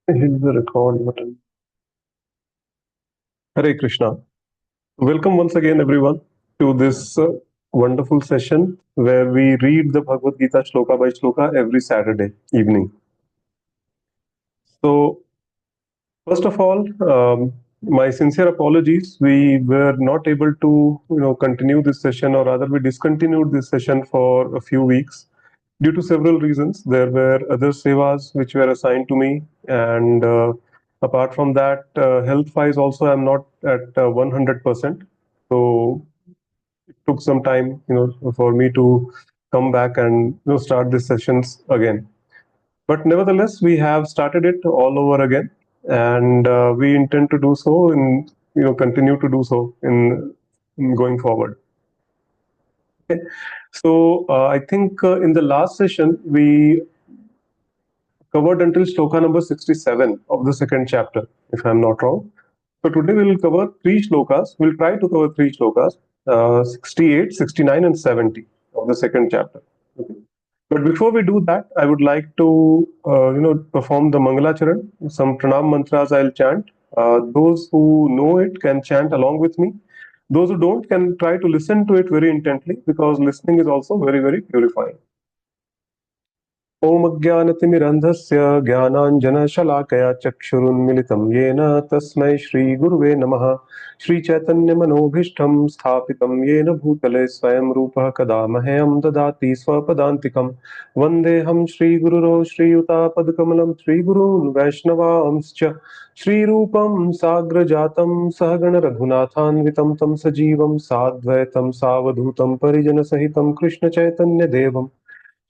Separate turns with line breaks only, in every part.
Hit the record button. Hare Krishna. Welcome once again, everyone, to this wonderful session where we read the Bhagavad Gita Sloka by Sloka every Saturday evening. So, first of all, my sincere apologies. We were not able to, continue this session, or rather, we discontinued this session for a few weeks due to several reasons. There were other sevas which were assigned to me, and apart from that, health-wise also, I'm not at 100%. So it took some time, for me to come back and start these sessions again. But nevertheless, we have started it all over again, and we intend to do so and continue to do so in going forward. Okay. So I think in the last session we covered until shloka number 67 of the second chapter, if I'm not wrong. So today we will cover three shlokas. We'll try to cover three shlokas, 68, 69, and 70 of the second chapter. Okay. But before we do that, I would like to, perform the Mangalacharan. Some pranam mantras I'll chant. Those who know it can chant along with me. Those who don't can try to listen to it very intently, because listening is also very, very purifying. ॐ अज्ञानतिमिरन्धस्य ज्ञानाञ्जनशलाकया चक्षुरुन्मिलितं येन तस्मै श्रीगुरुवे नमः। श्रीचैतन्यमनोभीष्टं स्थापितं येन भूतले स्वयं रूपः कदा मह्यं ददाति स्वपदान्तिकं। वन्देऽहं श्रीगुरुरो श्रीयुतापदकमलं श्रीगुरून् वैष्णवांश्च श्रीरूपं साग्रजातं सहगणरघुनाथान्वितं तं सजीवं साद्वैतं सावधूतं परिजनसहितं कृष्णचैतन्यदेवम्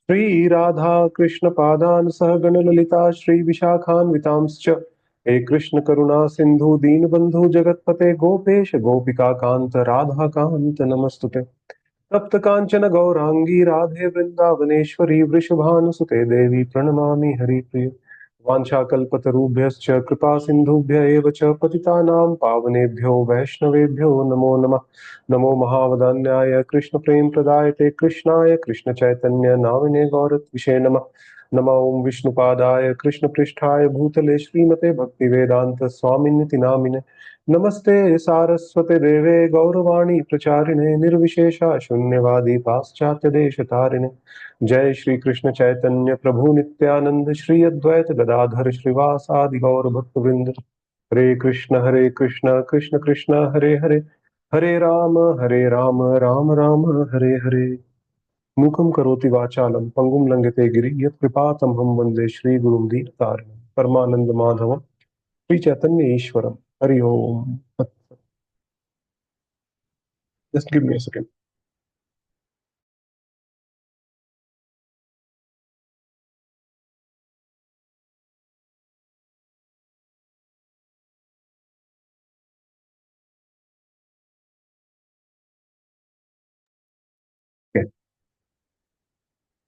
श्री राधा कृष्ण पादान सहगण ललिता श्री विशाखान्वितांश्च हे कृष्ण करुणा सिंधु दीनबंधु जगतपते गोपेश गोपिका कांत राधा कांत नमस्तुते। तप्त कांचन गौरांगी राधे वृंदावनेश्वरी वृषभानुसुते देवी प्रणमामि हरिप्रिय। वाञ्छाकल्पतरुभ्यश्च कृपा सिन्धुभ्य एव च पतितानां पावनेभ्यो वैष्णवेभ्यो नमो नमः। नमो महावदान्याय कृष्णप्रेमप्रदायते कृष्णाय कृष्णचैतन्य नामिने गौरत्विषे नमः। नमो ॐ विष्णुपादाय कृष्णपृष्ठाय भूतले श्रीमते भक्तिवेदान्त स्वामिनिति नामिने। नमस्ते सारस्वते देवे गौरवाणी प्रचारिणे निर्विशेषा शून्यवादी पाश्चात्य देश तारिणे। जय श्री कृष्ण चैतन्य प्रभु नित्यानंद श्री अद्वैत गदाधर श्रीवासादि गौर भक्त वृंद। हरे कृष्ण कृष्ण कृष्ण हरे हरे, हरे राम राम राम हरे हरे। मूकं करोति वाचालं पंगुं लंघते गिरि यत्कृपातमहं वन्दे श्रीगुरुं दीनतारिणं परमानंद माधवं श्री चैतन्य ईश्वरं। हरि ओम। Just give me a second. Okay.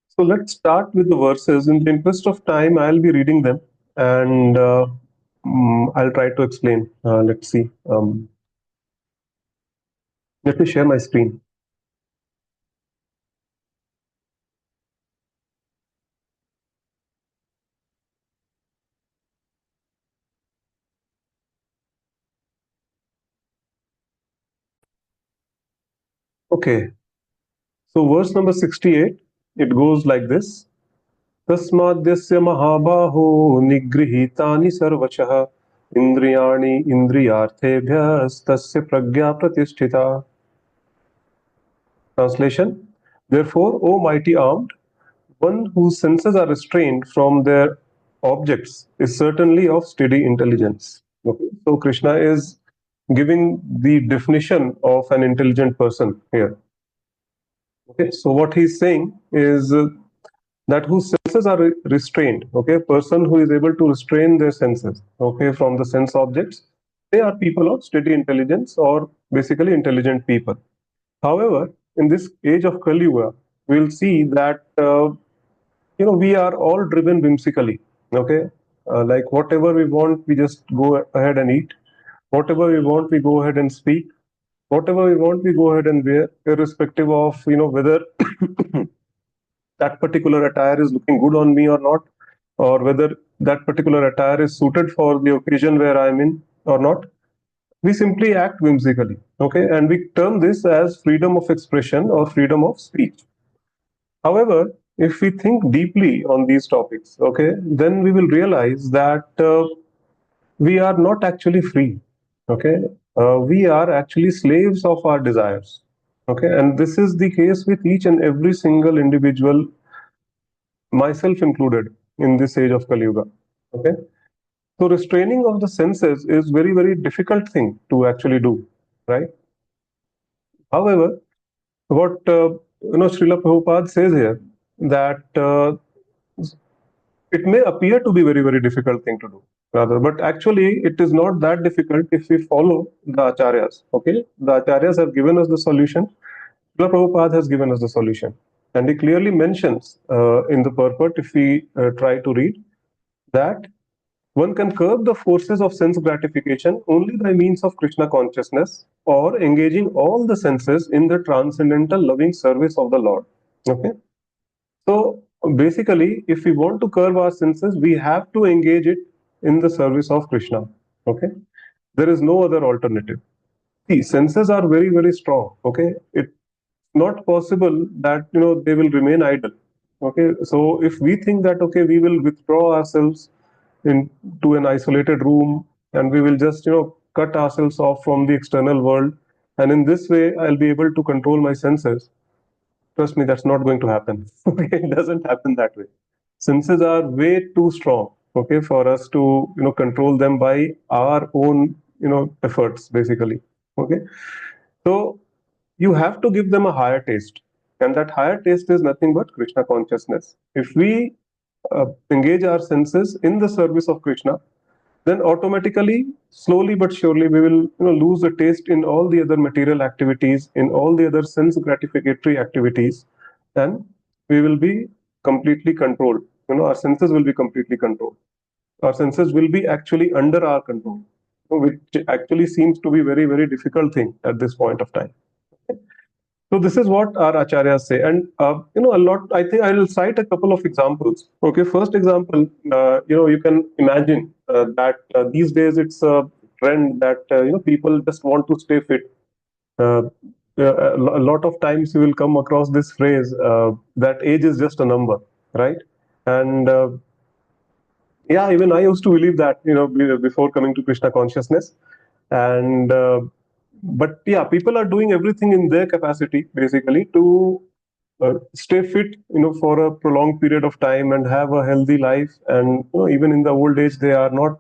So let's start with the verses. In the interest of time, I'll be reading them, and I'll try to explain. Let's see. Let me share my screen. Okay. So verse number 68, it goes like this. तस्माद्यस्य महाबाहो निगृहीतानि सर्वशः इन्द्रियाणि इन्द्रियार्थेभ्यस्तस्य प्रज्ञा प्रतिष्ठिता. Translation. Therefore, O mighty armed, one whose senses are restrained from their objects is certainly of steady intelligence. Okay. So Krishna is giving the definition of an intelligent person here. Okay. So what he's saying is that whose senses are restrained. Okay. A person who is able to restrain their senses, okay, from the sense objects, they are people of steady intelligence, or basically intelligent people. However, in this age of Kali Yuga, we'll see that we are all driven whimsically. Okay, like whatever we want, we just go ahead and eat. Whatever we want, we go ahead and speak. Whatever we want, we go ahead and wear, irrespective of whether that particular attire is looking good on me or not, or whether that particular attire is suited for the occasion where I'm in or not. We simply act whimsically, okay, and we term this as freedom of expression or freedom of speech. However, if we think deeply on these topics, okay, then we will realize that we are not actually free, okay. We are actually slaves of our desires, okay, and this is the case with each and every single individual, myself included, in this age of Kali Yuga, okay. So restraining of the senses is very, very difficult thing to actually do, right? However, what Srila Prabhupada says here, that it may appear to be very, very difficult thing to do, rather, but actually it is not that difficult if we follow the acharyas. Okay, the acharyas have given us the solution. Srila Prabhupada has given us the solution, and he clearly mentions in the purport, if we try to read, that one can curb the forces of sense gratification only by means of Krishna consciousness or engaging all the senses in the transcendental loving service of the Lord. Okay. So basically, if we want to curb our senses, we have to engage it in the service of Krishna. Okay. There is no other alternative. See, senses are very, very strong. Okay. It's not possible that they will remain idle. Okay. So if we think that okay, we will withdraw ourselves into an isolated room and we will just cut ourselves off from the external world, and in this way I'll be able to control my senses, trust me, that's not going to happen. Okay, it doesn't happen that way. Senses are way too strong, okay, for us to control them by our own efforts, basically. Okay, so you have to give them a higher taste, and that higher taste is nothing but Krishna consciousness. If we engage our senses in the service of Krishna, then automatically, slowly but surely, we will lose the taste in all the other material activities, in all the other sense gratificatory activities, and we will be completely controlled. Our senses will be completely controlled. Our senses will be actually under our control, which actually seems to be very, very difficult thing at this point of time. So this is what our acharyas say, and a lot. I think I will cite a couple of examples. Okay, first example, you can imagine that these days it's a trend that people just want to stay fit. Uh, a lot of times you will come across this phrase that age is just a number, right? And yeah, even I used to believe that before coming to Krishna consciousness, and but yeah, people are doing everything in their capacity basically to stay fit for a prolonged period of time and have a healthy life, and even in the old age they are not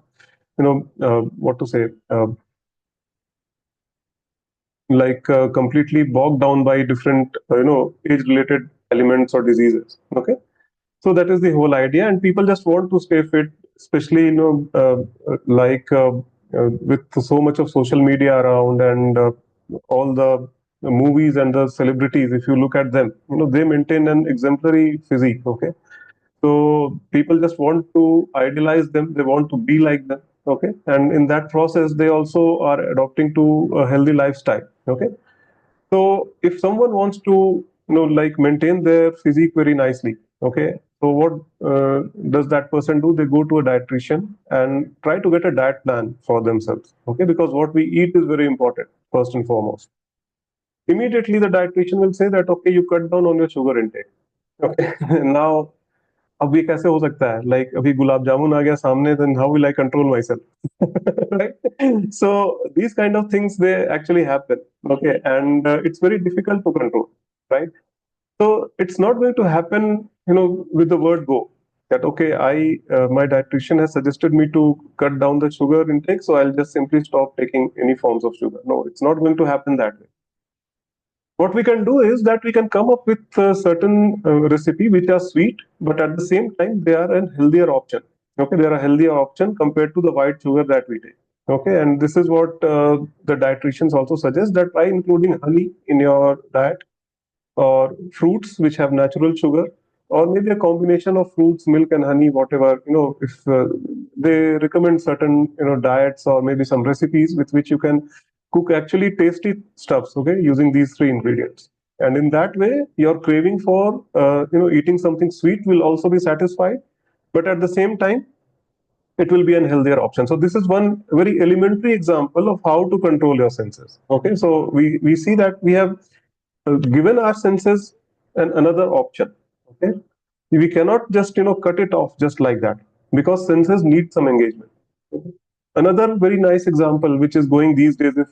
what to say, completely bogged down by different age related elements or diseases. Okay, so that is the whole idea, and people just want to stay fit, especially with so much of social media around, and all the movies and the celebrities. If you look at them, they maintain an exemplary physique. Okay, so people just want to idealize them. They want to be like them. Okay, and in that process, they also are adopting to a healthy lifestyle. Okay, so if someone wants to, maintain their physique very nicely, okay, so what does that person do? They go to a dietitian and try to get a diet plan for themselves, okay, because what we eat is very important, first and foremost. Immediately, the dietitian will say that, okay, you cut down on your sugar intake. Okay, now अब ये कैसे हो सकता है, like अभी गुलाब जामुन आ गया सामने, then how will I control myself? Right, so these kind of things, they actually happen. Okay, and it's very difficult to control, right? So it's not going to happen with the word go, that okay, I my dietitian has suggested me to cut down the sugar intake, so I'll just simply stop taking any forms of sugar. No, it's not going to happen that way. What we can do is that we can come up with a certain recipe which are sweet, but at the same time they are a healthier option. Okay, they are a healthier option compared to the white sugar that we take. Okay, and this is what the dietitians also suggest, that try including honey in your diet, or fruits which have natural sugar, or maybe a combination of fruits, milk, and honey, whatever. If they recommend certain diets, or maybe some recipes with which you can cook actually tasty stuffs, okay, using these three ingredients. And in that way, your craving for eating something sweet will also be satisfied, but at the same time, it will be an healthier option. So this is one very elementary example of how to control your senses. Okay, so we see that we have given our senses another option. Okay, we cannot just cut it off just like that, because senses need some engagement. Okay? Another very nice example which is going these days, if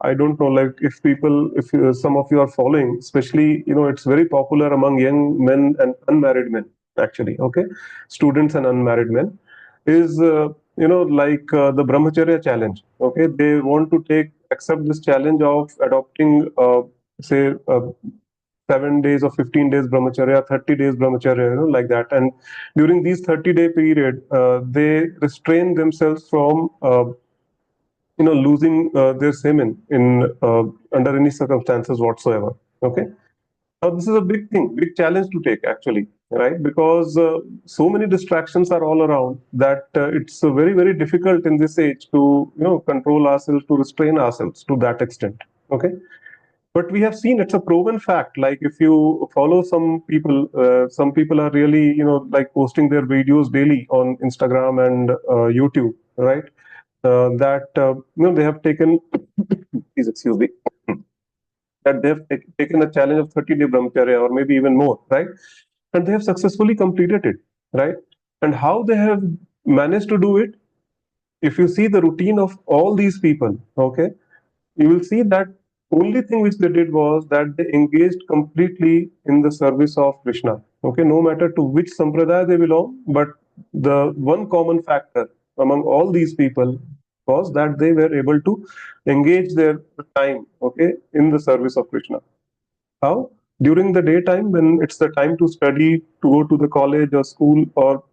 I don't know, like if people, if some of you are following, especially it's very popular among young men and unmarried men, actually. Okay, students and unmarried men, is like the brahmacharya challenge. Okay, they want to accept this challenge of adopting say 7 days or 15 days brahmacharya, 30 days brahmacharya, like that. And during these 30-day period, they restrain themselves from losing their semen in under any circumstances whatsoever. Okay, now this is a big thing, big challenge to take, actually, right? Because so many distractions are all around that it's very, very difficult in this age to control ourselves, to restrain ourselves to that extent. Okay, but we have seen it's a proven fact. Like if you follow some people are really like posting their videos daily on Instagram and YouTube, right? That they have taken please excuse me, that they have taken a challenge of 30-day brahmacharya or maybe even more, right? And they have successfully completed it, right? And how they have managed to do it, if you see the routine of all these people, okay, you will see that only thing which they did was that they engaged completely in the service of Krishna. Okay, no matter to which sampradaya they belong, but the one common factor among all these people was that they were able to engage their time, okay, in the service of Krishna. How? During the daytime, when it's the time to study, to go to the college or school or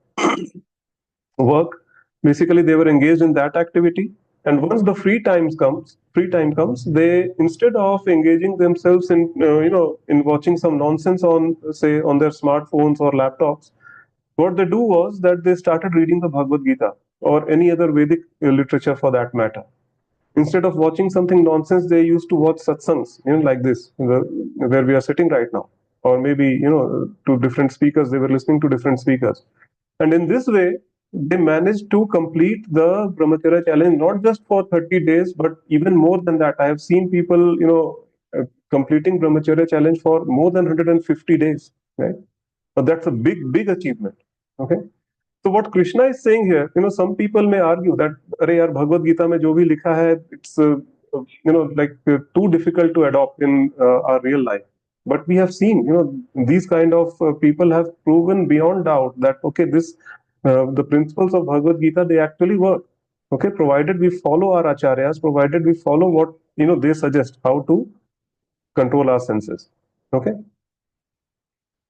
work, basically they were engaged in that activity. And once the free time comes, they, instead of engaging themselves in in watching some nonsense on, say, on their smartphones or laptops, what they do was that they started reading the Bhagavad Gita or any other Vedic literature for that matter. Instead of watching something nonsense, they used to watch satsangs, like this, where we are sitting right now, or maybe to different speakers. They were listening to different speakers, and in this way, they managed to complete the brahmacharya challenge not just for 30 days, but even more than that. I have seen people, completing brahmacharya challenge for more than 150 days, right? But that's a big, big achievement. Okay. So what Krishna is saying here, some people may argue that, अरे यार Bhagavad Gita में जो भी लिखा है, it's like too difficult to adopt in our real life. But we have seen, these kind of people have proven beyond doubt that okay, this the principles of Bhagavad Gita, they actually work. Okay, provided we follow our acharyas, provided we follow what they suggest how to control our senses. Okay.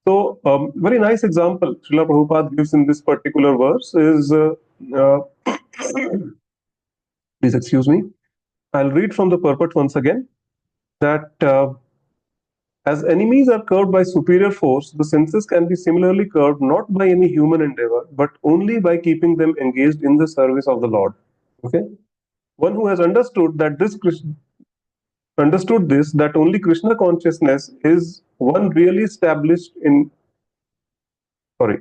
So, very nice example Srila Prabhupada gives in this particular verse is, uh, please excuse me, I'll read from the purport once again, that as enemies are curbed by superior force, the senses can be similarly curbed not by any human endeavor, but only by keeping them engaged in the service of the Lord. Okay? One who has understood this, that only Krishna consciousness is one really established in, sorry,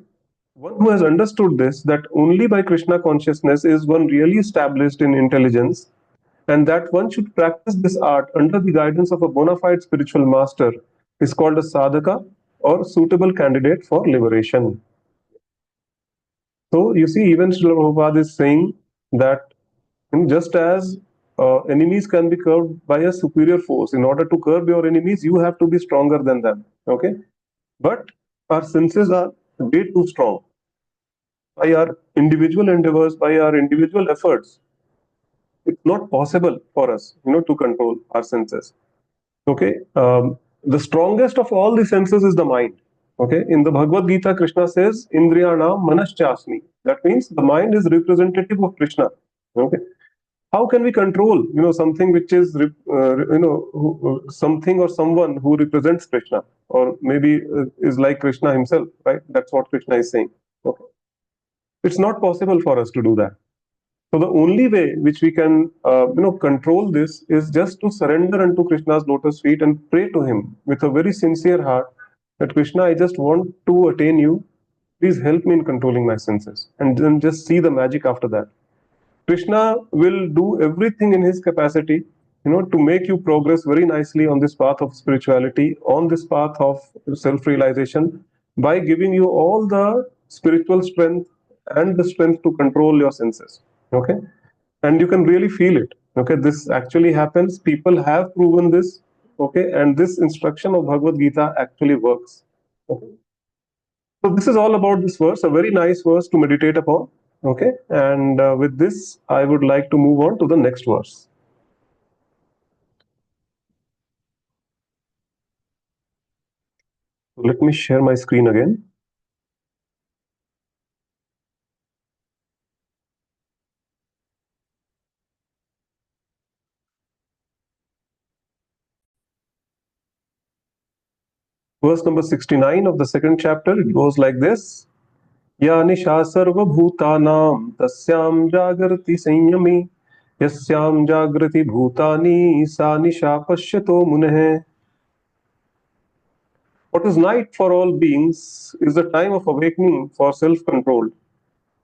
one who has understood this, that only by Krishna consciousness is one really established in intelligence, and that one should practice this art under the guidance of a bona fide spiritual master, is called a sadhaka, or suitable candidate for liberation. So you see, even Srila Prabhupada is saying that just as enemies can be curbed by a superior force, in order to curb your enemies, you have to be stronger than them. Okay, but our senses are way too strong. By our individual endeavors, by our individual efforts, it's not possible for us, to control our senses. Okay, the strongest of all the senses is the mind. Okay, in the Bhagavad Gita, Krishna says, "Indriyana manaschasmi." That means the mind is representative of Krishna. Okay, how can we control, something which is, something or someone who represents Krishna, or maybe is like Krishna himself, right? That's what Krishna is saying. Okay, it's not possible for us to do that. So the only way which we can, control this is just to surrender unto Krishna's lotus feet and pray to him with a very sincere heart that Krishna, I just want to attain you. Please help me in controlling my senses. And then just see the magic after that. Krishna will do everything in his capacity, to make you progress very nicely on this path of spirituality, on this path of self-realization, by giving you all the spiritual strength and the strength to control your senses. Okay, and you can really feel it. Okay, this actually happens. People have proven this. Okay, and this instruction of Bhagavad Gita actually works. Okay. So this is all about this verse, a very nice verse to meditate upon. Okay, and with this, I would like to move on to the next verse. Let me share my screen again. Verse number 69 of the second chapter, it goes like this. Ya nisha sarva bhutanam tasyam jagrati sanyami yasyam jagrati bhutani sa nisha pashyato muneh. What is night for all beings is the time of awakening for self-control,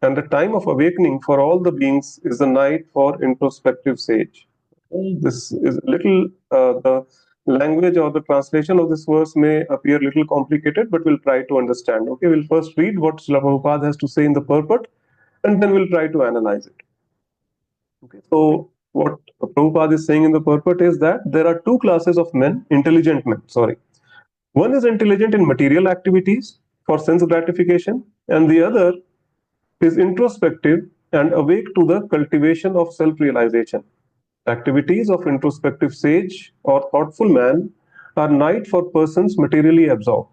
and the time of awakening for all the beings is the night for introspective sage. This is a little, the language or the translation of this verse may appear a little complicated, but we'll try to understand. Okay, we'll first read what Srila Prabhupada has to say in the purport, and then we'll try to analyze it. Okay, so what Prabhupada is saying in the purport is that there are two classes of men, intelligent men, sorry. One is intelligent in material activities for sense gratification, and the other is introspective and awake to the cultivation of self-realization. Activities of introspective sage or thoughtful man are night for persons materially absorbed.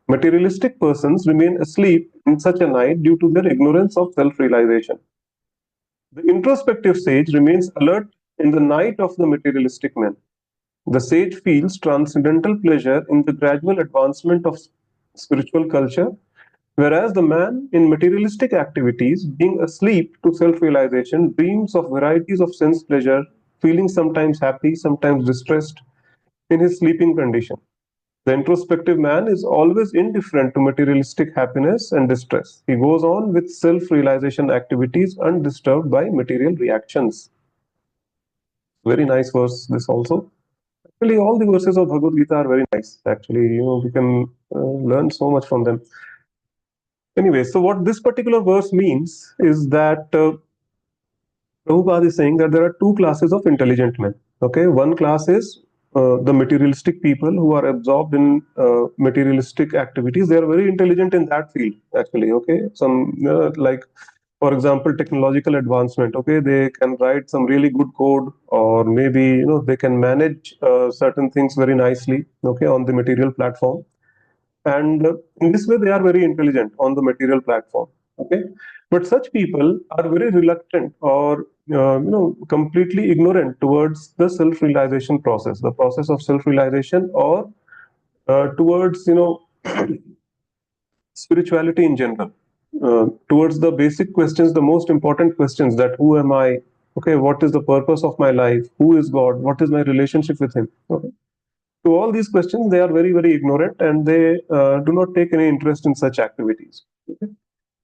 Materialistic persons remain asleep in such a night due to their ignorance of self-realization. The introspective sage remains alert in the night of the materialistic man. The sage feels transcendental pleasure in the gradual advancement of spiritual culture, whereas the man in materialistic activities, being asleep to self realization, dreams of varieties of sense pleasure, feeling sometimes happy, sometimes distressed in his sleeping condition. The introspective man is always indifferent to materialistic happiness and distress. He goes on with self realization activities undisturbed by material reactions. Very nice verse, this also. Actually, all the verses of Bhagavad Gita are very nice. Actually, we can learn so much from them. Anyway, so what this particular verse means is that Prabhupada is saying that there are two classes of intelligent men. Okay, one class is the materialistic people who are absorbed in materialistic activities. They are very intelligent in that field, actually. Okay, some like, for example, technological advancement. Okay, they can write some really good code, or maybe they can manage certain things very nicely. Okay, on the material platform, and in this way they are very intelligent on the material platform. Okay, but such people are very reluctant or completely ignorant towards the self realization process, the process of self realization, or towards spirituality in general, towards the basic questions, the most important questions, that who am I, okay, what is the purpose of my life, who is God, what is my relationship with him. Okay, to all these questions, they are very, very ignorant, and they do not take any interest in such activities. Okay?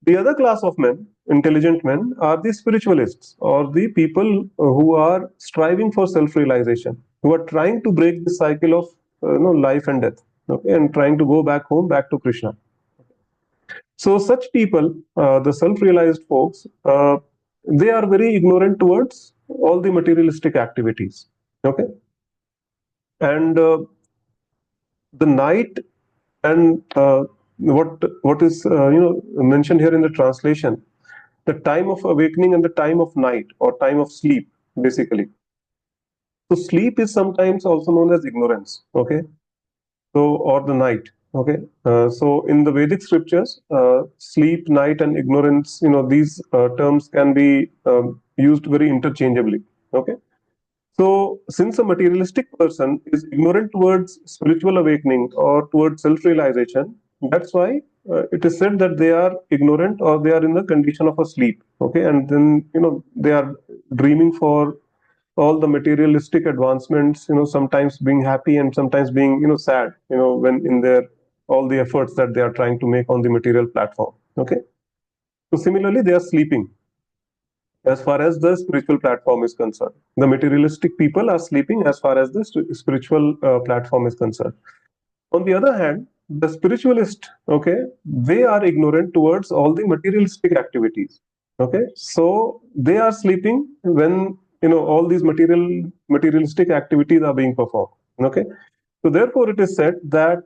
The other class of men, intelligent men, are the spiritualists, or the people who are striving for self-realization, who are trying to break the cycle of life and death, okay, and trying to go back home, back to Krishna. So such people, the self-realized folks, they are very ignorant towards all the materialistic activities. Okay, and the night and what is mentioned here in the translation, the time of awakening and the time of night, or time of sleep, basically. So sleep is sometimes also known as ignorance. Okay, so, or the night. Okay, so in the Vedic scriptures, sleep, night, and ignorance, these terms can be used very interchangeably. Okay, so since a materialistic person is ignorant towards spiritual awakening or towards self-realization, that's why it is said that they are ignorant, or they are in the condition of a sleep. Okay, and then they are dreaming for all the materialistic advancements, sometimes being happy and sometimes being sad, when in their all the efforts that they are trying to make on the material platform. Okay. So similarly, they are sleeping as far as the spiritual platform is concerned. The materialistic people are sleeping as far as the spiritual platform is concerned. On the other hand, the spiritualist, okay, they are ignorant towards all the materialistic activities. Okay, so they are sleeping when all these materialistic activities are being performed. Okay, so therefore it is said that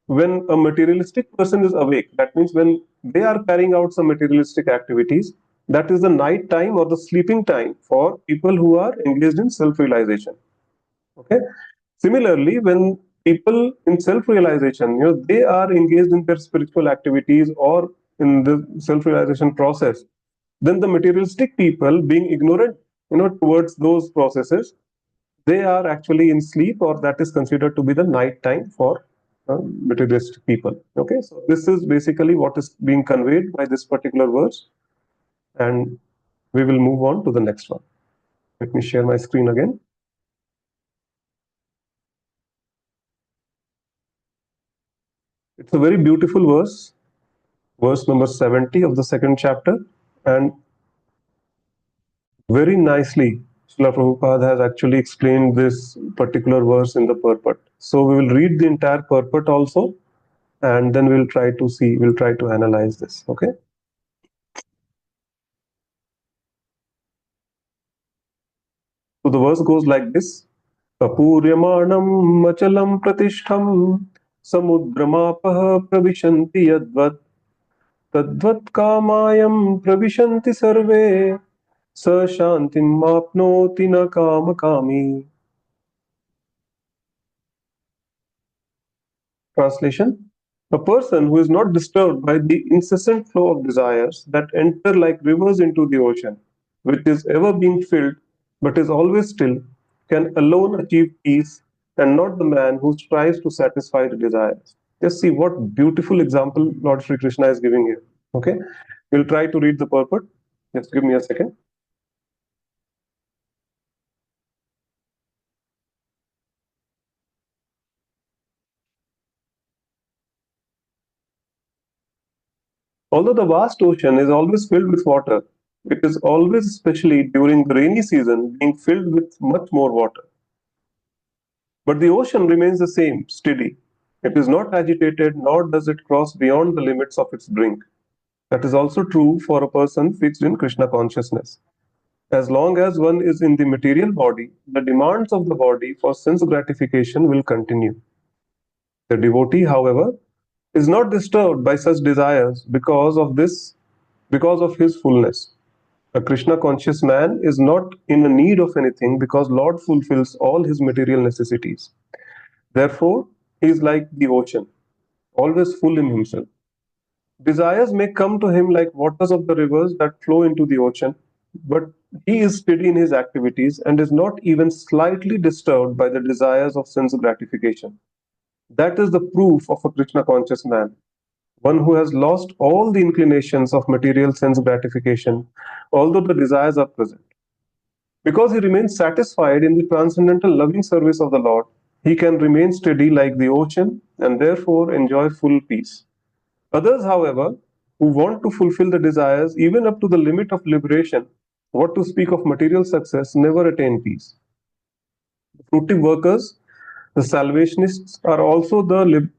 when a materialistic person is awake, that means when they are carrying out some materialistic activities, that is the night time or the sleeping time for people who are engaged in self-realization. Okay. Similarly, when people in self-realization, they are engaged in their spiritual activities or in the self-realization process, then the materialistic people, being ignorant, towards those processes, they are actually in sleep, or that is considered to be the night time for materialistic people. Okay, so this is basically what is being conveyed by this particular verse, and we will move on to the next one. Let me share my screen again. It's a very beautiful verse number 70 of the second chapter, and very nicely Srila Prabhupada has actually explained this particular verse in the purport. So we will read the entire purport also, and then we'll try to analyze this. Okay. So the verse goes like this: Apuryamanam machalam pratishtham samudramapah pravishanti yadvat tadvat kamayam pravishanti sarve sa shantim mapnoti na kama kami. Translation: a person who is not disturbed by the incessant flow of desires that enter like rivers into the ocean, which is ever being filled but is always still, can alone achieve peace, and not the man who strives to satisfy the desires. Just see what beautiful example Lord Sri Krishna is giving here. Okay, we'll try to read the purport. Just give me a second. Although the vast ocean is always filled with water, it is always, especially during the rainy season, being filled with much more water. But the ocean remains the same, steady. It is not agitated, nor does it cross beyond the limits of its brink. That is also true for a person fixed in Krishna consciousness. As long as one is in the material body, the demands of the body for sense gratification will continue. The devotee, however, is not disturbed by such desires because of his fullness. A Krishna conscious man is not in a need of anything because Lord fulfills all his material necessities. Therefore, he is like the ocean, always full in himself. Desires may come to him like waters of the rivers that flow into the ocean, but he is steady in his activities and is not even slightly disturbed by the desires of sense gratification. That is the proof of a Krishna conscious man, one who has lost all the inclinations of material sense gratification, although the desires are present. Because he remains satisfied in the transcendental loving service of the Lord, he can remain steady like the ocean and therefore enjoy full peace. Others, however, who want to fulfill the desires even up to the limit of liberation, what to speak of material success, never attain peace. The fruitive workers, the salvationists, are also the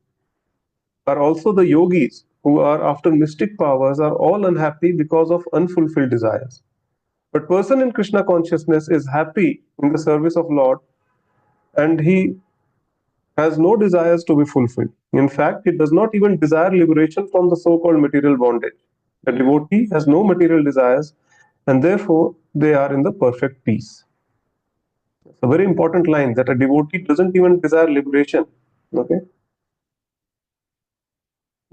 yogis who are after mystic powers, are all unhappy because of unfulfilled desires. But person in Krishna consciousness is happy in the service of Lord, and he has no desires to be fulfilled. In fact, he does not even desire liberation from the so-called material bondage. The devotee has no material desires, and therefore they are in the perfect peace. It's a very important line that a devotee doesn't even desire liberation. Okay.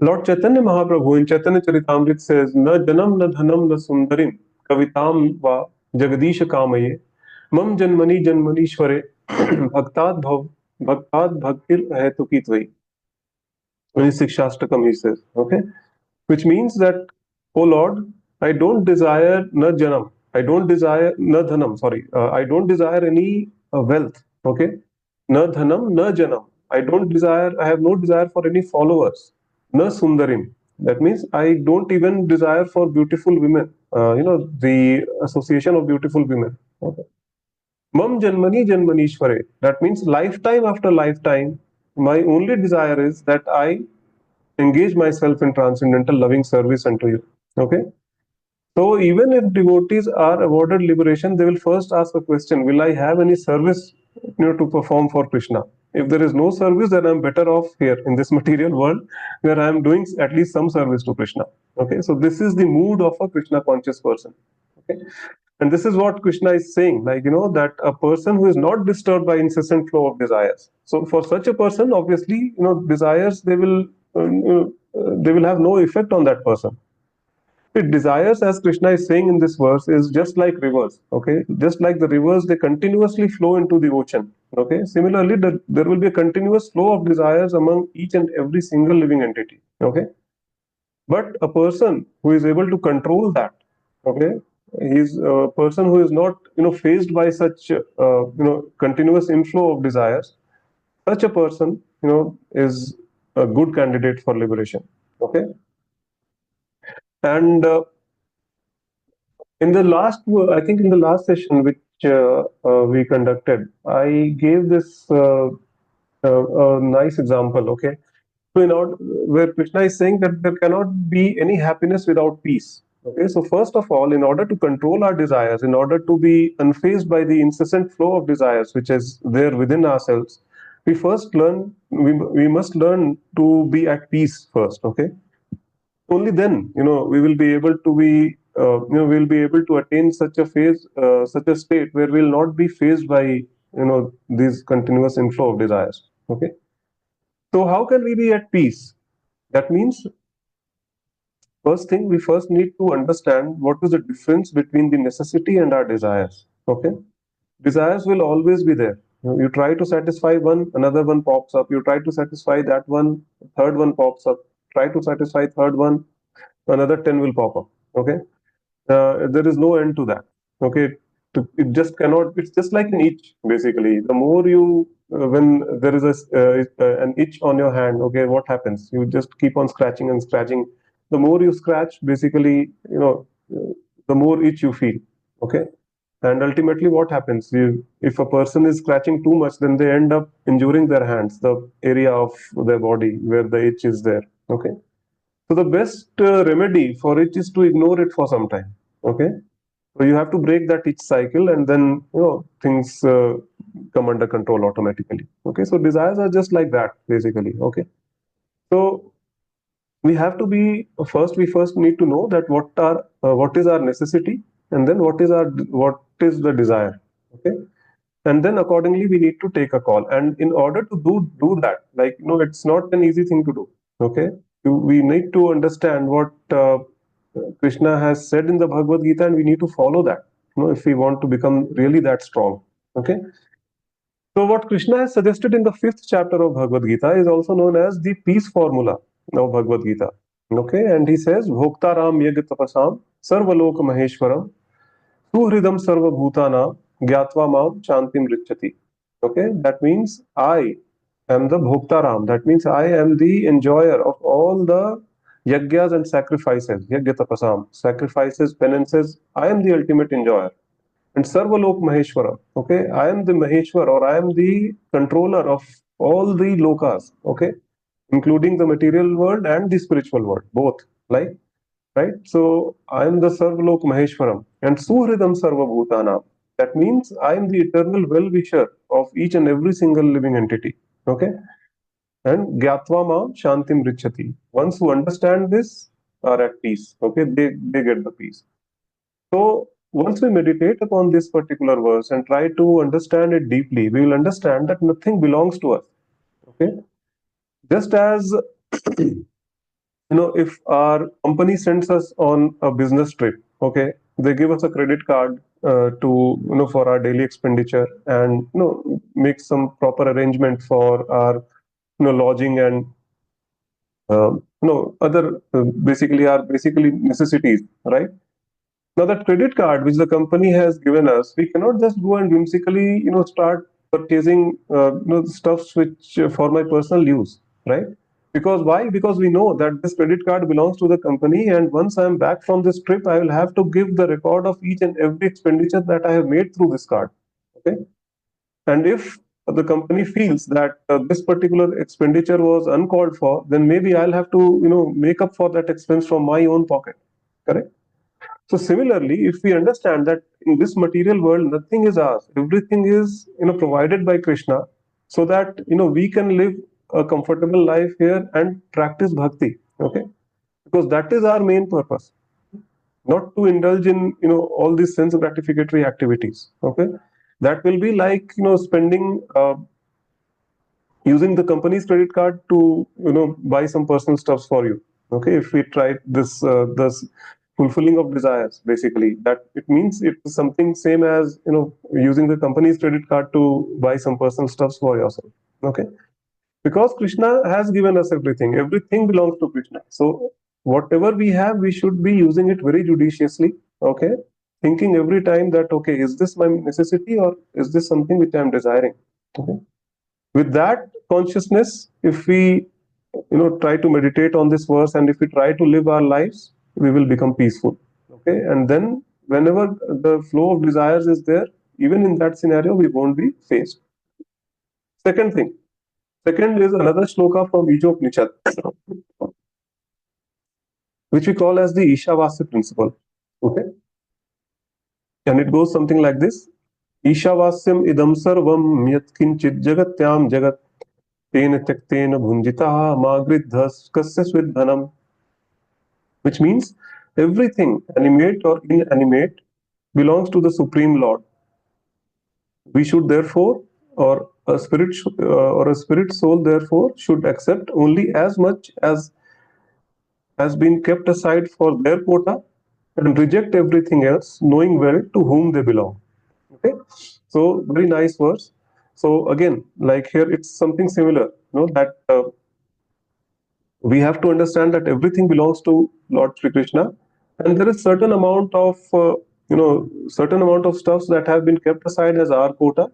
Lord Chaitanya Mahaprabhu in Chaitanya Charitamrita says, "Na janam na dhanam na sundarim kavitam va jagadish kamaye mam janmani janmanishware bhaktad bhaktir hetuki tvai." In Sikshastakam, he says, okay, which means that, oh Lord, I don't desire na janam, I don't desire na dhanam, sorry, I don't desire any wealth, okay, na dhanam, na janam. I have no desire for any followers, na sundarim. That means I don't even desire for beautiful women. The association of beautiful women. Okay. Mam Janmani Janmanishware. That means lifetime after lifetime, my only desire is that I engage myself in transcendental loving service unto you. Okay. So even if devotees are awarded liberation, they will first ask a question: will I have any service, to perform for Krishna? If there is no service, then I'm better off here in this material world, where I am doing at least some service to Krishna. Okay, so this is the mood of a Krishna conscious person. Okay, and this is what Krishna is saying, like, that a person who is not disturbed by incessant flow of desires. So for such a person, obviously, desires, they will have no effect on that person. The desires, as Krishna is saying in this verse, is just like rivers. Okay, just like the rivers, they continuously flow into the ocean. Okay, similarly, there will be a continuous flow of desires among each and every single living entity. Okay, but a person who is able to control that, okay, he's a person who is not, faced by such, continuous inflow of desires. Such a person, is a good candidate for liberation. Okay, and in the last, I think in the last session which we conducted, I gave this a nice example. Okay, so in order, where Krishna is saying that there cannot be any happiness without peace. Okay, so first of all, in order to control our desires, in order to be unfazed by the incessant flow of desires which is there within ourselves, we must learn to be at peace first. Okay, only then, we will be able to be, we'll be able to attain such a phase, such a state where we'll not be faced by, these continuous inflow of desires. Okay, so how can we be at peace? That means, first thing, we first need to understand what is the difference between the necessity and our desires. Okay, desires will always be there. You try to satisfy one, another one pops up. You try to satisfy that one, third one pops up. Try to satisfy third one, another 10 will pop up. Okay, there is no end to that. Okay, it just cannot. It's just like an itch, basically. The more you, when there is an itch on your hand, okay, what happens? You just keep on scratching and scratching. The more you scratch, basically, the more itch you feel. Okay, and ultimately, what happens? If a person is scratching too much, then they end up injuring their hands, the area of their body where the itch is there. Okay, so the best remedy for it is to ignore it for some time. Okay, so you have to break that itch cycle, and then, things come under control automatically. Okay, so desires are just like that, basically. Okay, so we have to be first. We first need to know that what is our necessity, and then what is the desire. Okay, and then accordingly we need to take a call. And in order to do that, like, it's not an easy thing to do. Okay, we need to understand what Krishna has said in the Bhagavad Gita, and we need to follow that, if we want to become really that strong. Okay, so what Krishna has suggested in the fifth chapter of Bhagavad Gita is also known as the peace formula of Bhagavad Gita. Okay, and he says, Bhoktaram yag tapasam sarvalok maheshwaram suhridam sarva bhutana gyatva mam shantim richati. Okay, that means I am the Bhoktaram. That means I am the enjoyer of all the yagyas and sacrifices, yagya tapasam, sacrifices, penances. I am the ultimate enjoyer. And Sarvalok Maheshwara. Okay, I am the Maheshwar, or I am the controller of all the lokas. Okay, including the material world and the spiritual world, both. Like, right? So I am the Sarvalok Maheshwaram and Suhridam Sarvabhutana. That means I am the eternal well-wisher of each and every single living entity. Okay, and Gyatva Ma Shantim Richati. Once who understand this are at peace. Okay, they get the peace. So once we meditate upon this particular verse and try to understand it deeply, we will understand that nothing belongs to us. Okay, just as if our company sends us on a business trip, okay, they give us a credit card to, for our daily expenditure, and, make some proper arrangement for our, lodging and, other, basically necessities, right? Now that credit card which the company has given us, we cannot just go and whimsically, start purchasing, stuffs which for my personal use, right? Because why? Because we know that this credit card belongs to the company, and once I am back from this trip, I will have to give the record of each and every expenditure that I have made through this card. Okay. And if the company feels that this particular expenditure was uncalled for, then maybe I'll have to, make up for that expense from my own pocket. Correct? So similarly, if we understand that in this material world, nothing is ours, everything is, provided by Krishna, so that, we can live a comfortable life here and practice bhakti. Okay? Because that is our main purpose, not to indulge in, all these sense gratificatory activities. Okay? That will be like, spending using the company's credit card to, buy some personal stuffs for you. Okay, if we try this fulfilling of desires, basically that it means it's something same as, using the company's credit card to buy some personal stuffs for yourself. Okay, because Krishna has given us everything, everything belongs to Krishna. So whatever we have, we should be using it very judiciously. Okay, thinking every time that, okay, is this my necessity or is this something which I'm desiring? Okay, with that consciousness, if we, try to meditate on this verse, and if we try to live our lives, we will become peaceful. Okay, and then whenever the flow of desires is there, even in that scenario, we won't be faced. Second thing, second is another shloka from Ijopnichad, which we call as the Ishavasya principle. Okay, and it goes something like this: Ishavasyam idam sarvam yatkinchit jagatyam jagat Tena tyaktena bhunjitaha magridhas kasya svidhanam, which means everything, animate or inanimate, belongs to the Supreme Lord. We should therefore, or a or a spirit soul therefore, should accept only as much as has been kept aside for their quota, and reject everything else, knowing well to whom they belong. Okay, so very nice verse. So again, like here, it's something similar. That we have to understand that everything belongs to Lord Sri Krishna, and there is certain amount of certain amount of stuffs that have been kept aside as our quota,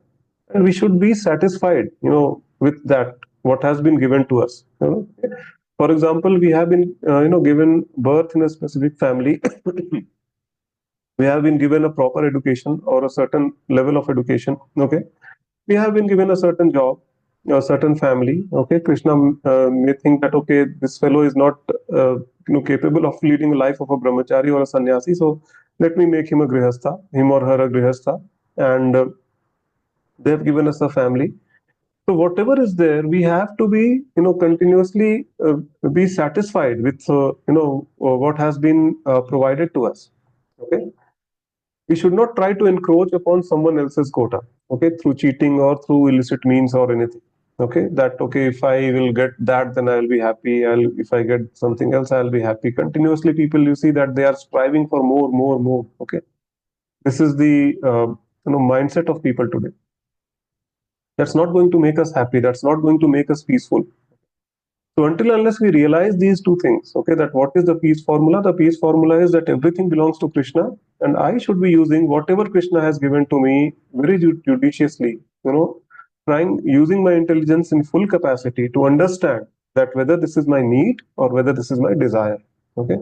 and we should be satisfied, with that what has been given to us. For example, we have been given birth in a specific family. We have been given a proper education or a certain level of education. Okay, we have been given a certain job, a certain family. Okay, Krishna may think that, okay, this fellow is not capable of leading a life of a brahmachari or a sannyasi, so let me make him a grihastha, him or her a grihastha, and they have given us a family. So whatever is there, we have to be, continuously be satisfied with, what has been provided to us. Okay, we should not try to encroach upon someone else's quota, okay, through cheating or through illicit means or anything. Okay, that, okay, if I will get that, then I'll be happy. If I get something else, I'll be happy. Continuously, people, you see that they are striving for more, more, more. Okay, this is the mindset of people today. That's not going to make us happy. That's not going to make us peaceful. So until unless we realize these two things, okay, that what is the peace formula? The peace formula is that everything belongs to Krishna, and I should be using whatever Krishna has given to me very judiciously, trying using my intelligence in full capacity to understand that whether this is my need or whether this is my desire. Okay.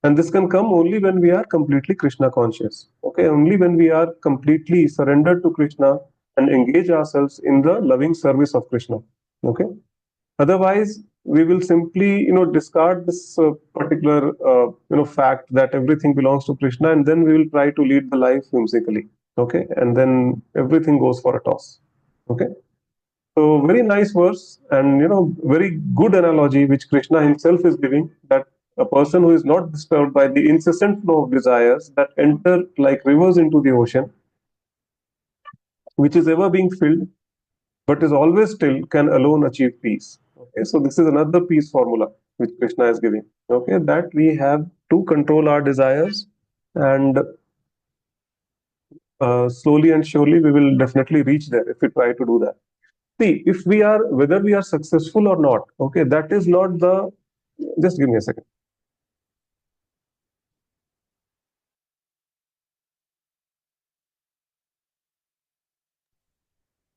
And this can come only when we are completely Krishna conscious. Okay, only when we are completely surrendered to Krishna and engage ourselves in the loving service of Krishna. Okay. Otherwise, we will simply, discard this particular, fact that everything belongs to Krishna, and then we will try to lead the life whimsically. Okay, and then everything goes for a toss. Okay, so very nice verse, and very good analogy which Krishna himself is giving, that a person who is not disturbed by the incessant flow of desires that enter like rivers into the ocean, which is ever being filled but is always still, can alone achieve peace. Okay, so this is another peace formula which Krishna is giving. Okay, that we have to control our desires, and slowly and surely we will definitely reach there if we try to do that. See, if we are, whether we are successful or not, okay, that is not the. Just give me a second.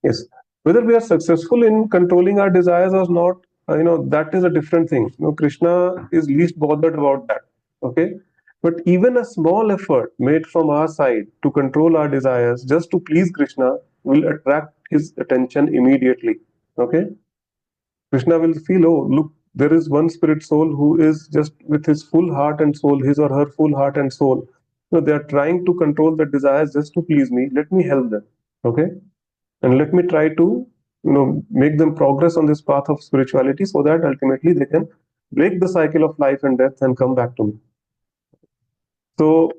Yes, whether we are successful in controlling our desires or not, that is a different thing. Krishna is least bothered about that. Okay, but even a small effort made from our side to control our desires just to please Krishna will attract his attention immediately. Okay, Krishna will feel, oh, look, there is one spirit soul who is just with his full heart and soul, his or her full heart and soul. They are trying to control the desires just to please me. Let me help them. Okay, and let me try to make them progress on this path of spirituality so that ultimately they can break the cycle of life and death and come back to me. So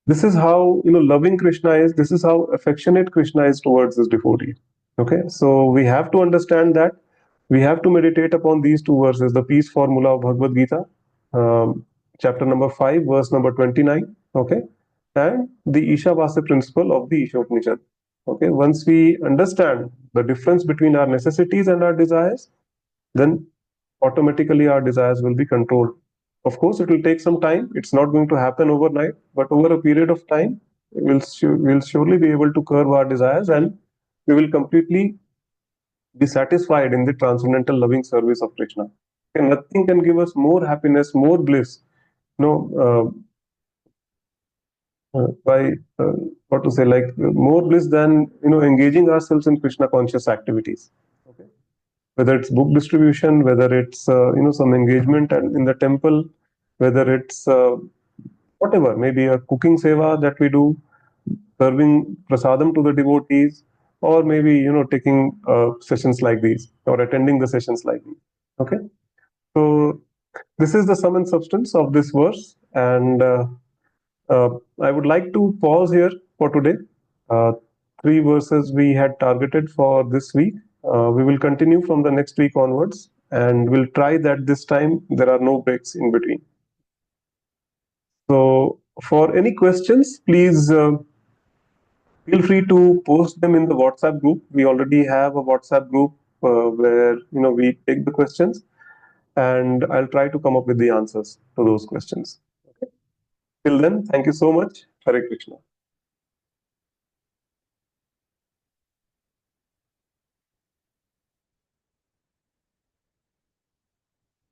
this is how loving Krishna is. This is how affectionate Krishna is towards his devotee. Okay, so we have to understand that we have to meditate upon these two verses, the peace formula of Bhagavad Gita, chapter number 5, verse number 29. Okay, and the Ishavasya principle of the Ishopanishad. Okay, once we understand the difference between our necessities and our desires, then automatically our desires will be controlled. Of course, it will take some time. It's not going to happen overnight, but over a period of time, we'll surely be able to curb our desires, and we will completely be satisfied in the transcendental loving service of Krishna. And nothing can give us more happiness, more bliss. No, by what to say, like more bliss than engaging ourselves in Krishna conscious activities. Okay. Whether it's book distribution, whether it's some engagement in the temple, whether it's whatever, maybe a cooking seva that we do, serving prasadam to the devotees, or maybe taking sessions like these or attending the sessions like these. Okay, so this is the sum and substance of this verse, and I would like to pause here for today. uh, Three verses we had targeted for this week. We will continue from the next week onwards, and we'll try that this time there are no breaks in between. So for any questions, please feel free to post them in the WhatsApp group. We already have a WhatsApp group where we take the questions, and I'll try to come up with the answers to those questions. Okay. Till then, thank you so much. Hare Krishna.